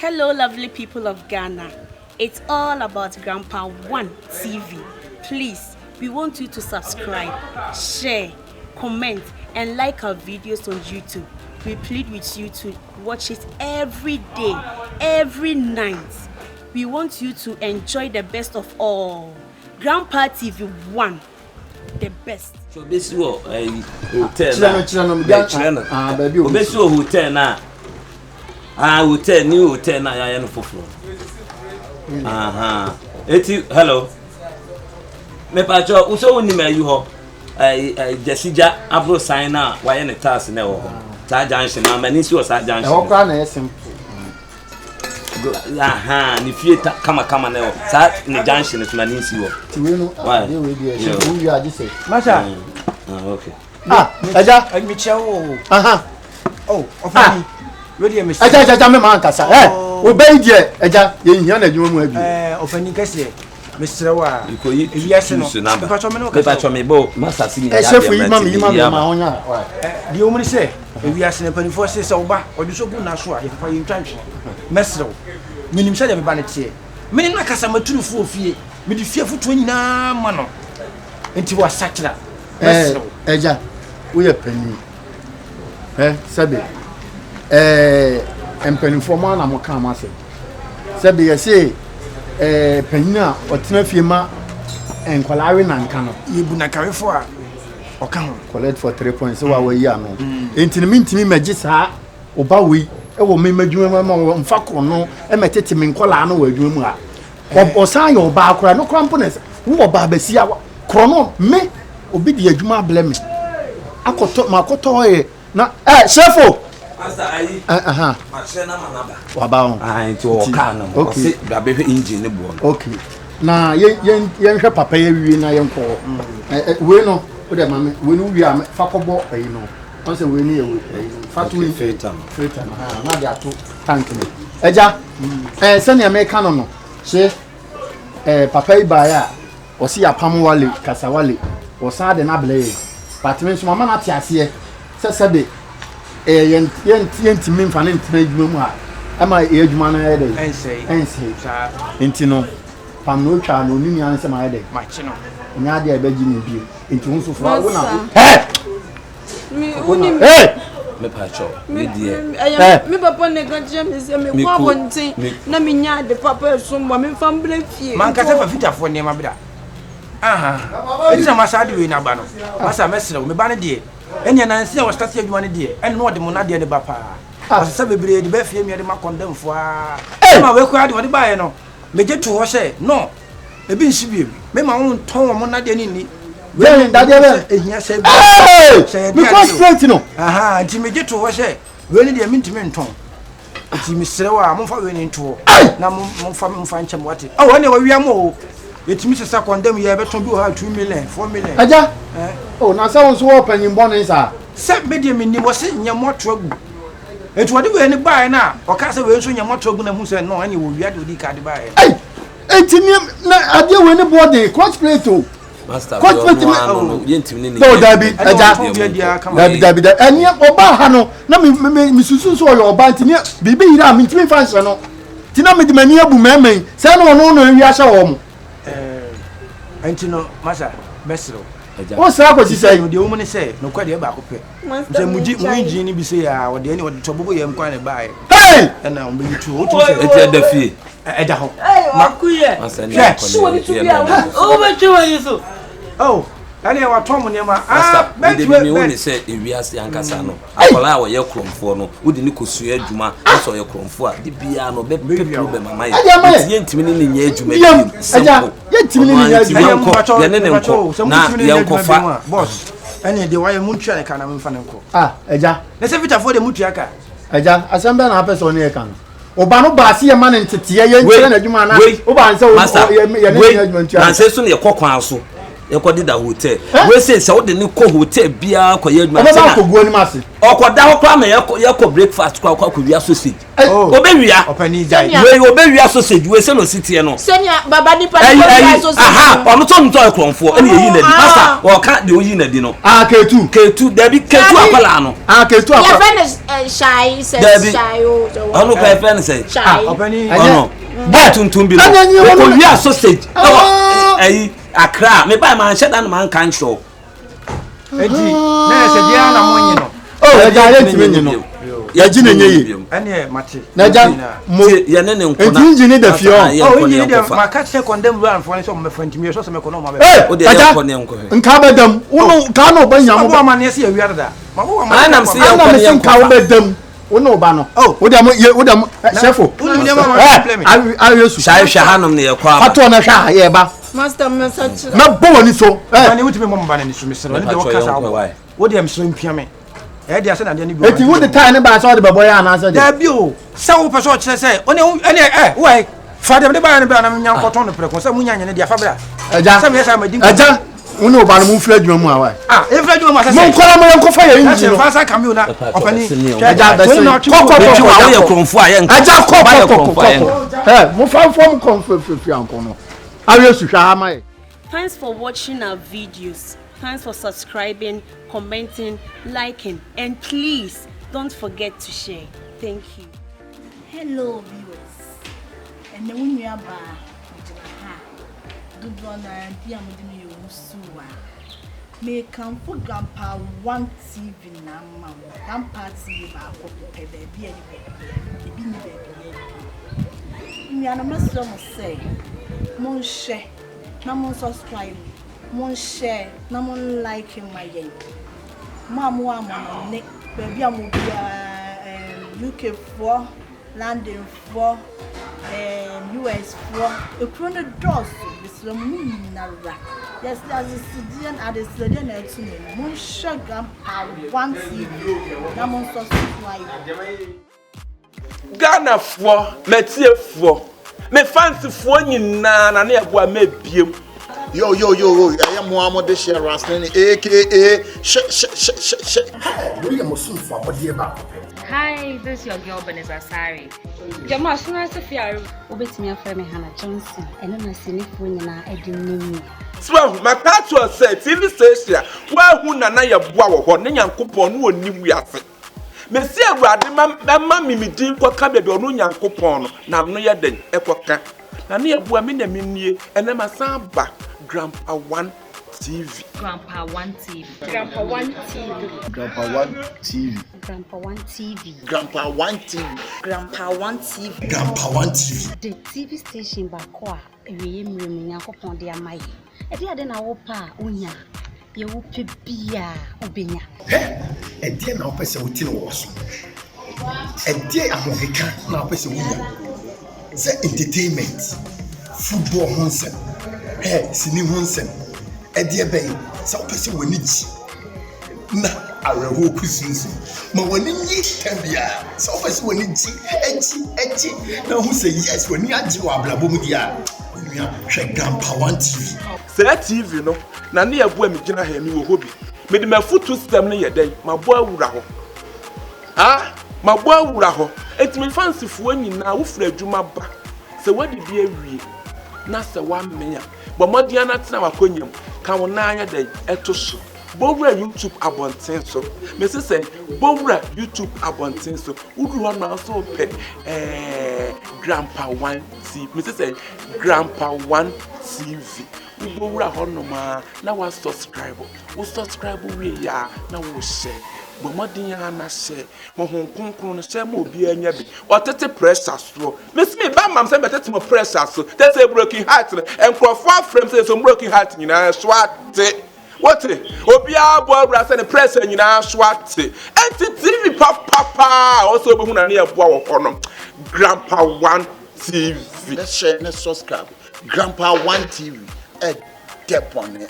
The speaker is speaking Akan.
Hello, lovely people of Ghana. It's all about Grandpa One TV. Please, we want you to subscribe, share, comment, and like our videos on YouTube. We plead with you to watch it every day, every night. We want you to enjoy the best of all. Grandpa TV 1, the best. So this is hotel. Hotel new hotel na ya no foforo. Eti hello. Me pa cho uso woni ma yi ho. Jasija abro sign na wa ye ne task na wo ho. Sa junction na mani si wo sa junction. E wo kra na simple. Ni fie kama na wo. Sa ne junction so mani si wo. Ti we no. Dey we dey e wo wi agi say. Masha. Okay. Eja. Me chia wo. Oh, ofani. Ready me. Eja me man kasa. Obey die eja ye hia na adwuma mu abi. Ofani kase. Mr. Wa. Ikoyi. Ewiase no. Pepa me bo masa si ni ya. Chef yi ma onya. Di omuni se ewiase na panifo se oba oduso bu na so a ye papa yi ntwantwe. Mesro. Minim se de me ba ne tie. Meni na kasa maturu fu ofie. Me di fie futu nyina ma no. Enti wa sakira. Mesro. Eja. Wo ye pani. Sabe. Empanifo ma na mo kan ma se. Sabe ye se panina otena fie ma enkwalawe na nka no yebu na karefo a oka ho collect for 3 points so wa yi ano entini mintimi magi saa oba we e wo memadwuma ma mfa kro no e metete me nkola no wa adwuma mu a osan ye oba akora no krampo na wo oba basi a kro no me obi di adwuma able me akoto makoto ye na Shifo Master ayi machina manaba waba on nti wo ka no okay da be engine ne bo okay na yen hwe papa ye wi na yen ko we no o de mame we no wi am fa kobo ayi no on se we ni ye fa tu filter na de ato tank ni eja se ne me ka no se papa yi ba ya o si apam wale KASAWALE o sa de na ble patmen so mama na ti ase se de yen timi mfa ne ntina adwuma mu a ama e adwuma na ya de ense sa enti no pam no twa no nimi an se ma ya de machi no nya de abaji ni bi enti hunso fo wo na mi uni me pa cho me die me papa ne ka je me se me kwa bontin na me nya de papa esumbo me fam ble fie man ka se fa fitafo ne ma bida enti na masa de we na ba no masa mesre me ba ne de enya na nsia wo start adwuma ne de en no de mo na de ne ba pa asa bebre de ba fie mi de ma condemn fo a ma we kwa de wo de ba ye no meje to ho se no ebi nsi bi me ma won ton wo mo na de ni we da de be ehia se bi because straight no nti meje to ho se we ni de mi ntimi nton nti mi sere wa mo fa we ni nto na mo fa nchem wate o ne wa wiam o etimi sesa condemn ye be ton bi o ha 2 million 4 million aja na sa won so wo panyin bonin sa se media mi ni wo se nyamoto agu etu wode we ni bae na o ka se we so nyamoto agu na hu se no ani wo wi ade odi ka de bae etimi na ade we ni body coach plate o master no yentimi ni no dabi aja dabi eni oba ha no na mi susu so yo oba ntini bibi yira mi ntimi fa nse no tina me di mani abu memen se no no wi ahya wo mo enti no masa mesro o sa ko si say de o mo ne say no kwa de ba ko pe se muji mu engine ni bi say ya wo de ni wo to bobo ye mkwa ne bae na o be tu o tu say eti da fie da ho makuye masa ni ko ni tu bia o be tu wa yeso ani wa tom ne ma be de mi woni say ewiase ankasa no akola wo ye kromfo no wodi ni kosu adwuma so ye kromfo a de bia no be problem mama ye yentimi ni nya adwuma bi aja yentimi ni nya adwuma ye ne nko na ye nko fa boss ani de wa ye muntwa ne kana mfa ne nko aja ne se vitafo de mutua ka aja asamba na person ne kan oba no ba se ye ma ne ntete ye ntire na adwuma na oba nse ye ne adwuma ntua na nse so ne ye kokwan so yɛkɔde da hotel we say sɛ wode ne kɔ hotel bia kɔyɛ adwuma ɔbɛba akɔguo nim ase ɔkɔda hɔ koraa ma yɛkɔ breakfast koraa kɔwia sausage obɛwia ɔpani gyae we obɛwia sausage we sɛ no sitiɛ no sɛnea baba nipa nipa sausage aha ɔno tɔ ntɔ ɛkrɔmfoɔ ɛne yɛyi nadi masa ɔka de oyi nadi no ketu dabi ketu akwala no ketu akwala yɛfɛ ne shy sɛ shy o ɔno kɔ yɛfɛ ne sɛ ɔpani ɔno bɔ tuntum bi no ɔkɔwia sausage ɛyi akra me ba man hyɛ da no man kan show enti na sɛ dia na monyi no ɛgya yɛntimi nyi no yɛgye ne nye yi ɛne mate na gya mo yɛne ne nkona enti ngine da fie ɔnyi de maka kyɛ condemn run for ne sɛ ɔmɛfa ntimi yɛ so sɛ mɛkɔ no ma bɛ o de yɛkɔ ne nkɔ nka bɛdam wono ka no ɔbɛnya mo ma ne sɛ awia da ma bo ma anam sɛ yɛkɔ ne nka wobɛdam wono ba no wode mo chefo ayesu hwɛ hanom ne yɛkɔ aba ato na hwɛ yɛ ba master message na bo woni so ne wutumi mo ba ne so mesere ne de wɔkasa wo de mesere mpia me ɛde ase na de ne bi eti wo de time ne ba sɛ ɔde bɛbɔ yɛ anasa de da bi o sɛ wo pɛ sɛ ɔkyerɛ sɛ ɔne ɛne wai fa de ba ne ba na nya nkɔtɔn no prɛko sɛ munya nyane de afa bra agya sɛ me yɛ sɛ ma din agya wono oba no mu fira adwuma mu awa ɛfra dwuma ma sɛ mo nkɔla mo yɛnkɔ fa yɛ inji no fa sa kamio na ɔpani agya bɛsɛ kɔkɔ woyɛ krɔmfo a yɛnkɔ agya kɔ mo fa fɔm kɔmfɛfɛfɛ ankɔ no ayesu hwɛ ha ma yɛ. Thanks for watching our videos. Thanks for subscribing, commenting, liking, and please don't forget to share. Thank you. Hello viewers. And the one you are by do brother dear Mudimi Usuwa. May come for Grandpa 1 TV now, Grandpa TV about baby and baby. Me and a master must say, Mon share. Na mon subscribe, mon share, na mon like my yen. Mamu ama ne baby amu UK 4, London 4, US 4. E krone doors bisra mu nyinara. Yes, that's the Sudan at the Sudan etu ne. Mon share Grandpa 1 TV. Na mon subscribe. Ghana 4, Metie 4. Me fancy for nyina na na eboa me biem. Yo, I am Muhammad the Share Rastlin, aka Hi, this is your girl Beneza Sari. Jama suna Sofia. Obetimi afre me Hannah Johnson. Eno na sinifo nyina edinnim. So my catch say TV station, wa hu na na yeboa wo ho ne Nyankopon no oni wiase. Me si awurade ma mimidin kwaka bebe onu Nyankopon no na no ye den ekoka. Na na yeboa me na mennie ene masamba Grandpa 1 TV. Grandpa 1 TV. Grandpa 1 TV. Grandpa 1 TV. Grandpa 1 TV. Grandpa 1 TV. Grandpa 1 TV. Grandpa 1 TV. The TV station baako a ewiye mremu Nyankopon de amaye. E de ade na wo pa onya. Ye wo pe bia obenya. E de na wo pese wo ti no wo so. E de America na wo pese wo nya. Say entertainment, football honsem. Sini honsem. E de be say wo pese woni ji. Na areho kusunsu. Ma woni nyi tambia. Say wo pese woni ji. Eji. Na hu say yes woni agi wa ablabo mu dia. Onua hwe Grandpa 1 TV. Say TV no na na yeboa me gina ha mi wo hobi. Me de mafutu system no ye den mabo awura ho. Mabo awura ho. Etimi fancy fo nyina wo fra adwuma ba. Se wadi bi awie. Na se wa mmenya. Bo modia na tena wakonyam. Ka wo na anya den eto so. Bowura YouTube abonten so. Me say bowura YouTube abonten so. Udu ho na so pe Grandpa 1 TV. Me say Grandpa 1 TV. Bowura ho no ma na wa subscribe. Wo subscribe we ya na wo share. Bo modin na share. Ho konkron no share ma obi anya bi. Otete pressure so. Me see me ba mam say betete mo pressure so. They say broken heart and crofo frame say some broken heart nyina so ate. What obi abo bra say the pressure nyina so ate. Enti TV papa also be hu na na eboa wo no. Grandpa 1 TV. Let's share, let's subscribe. Grandpa 1 TV. Depon.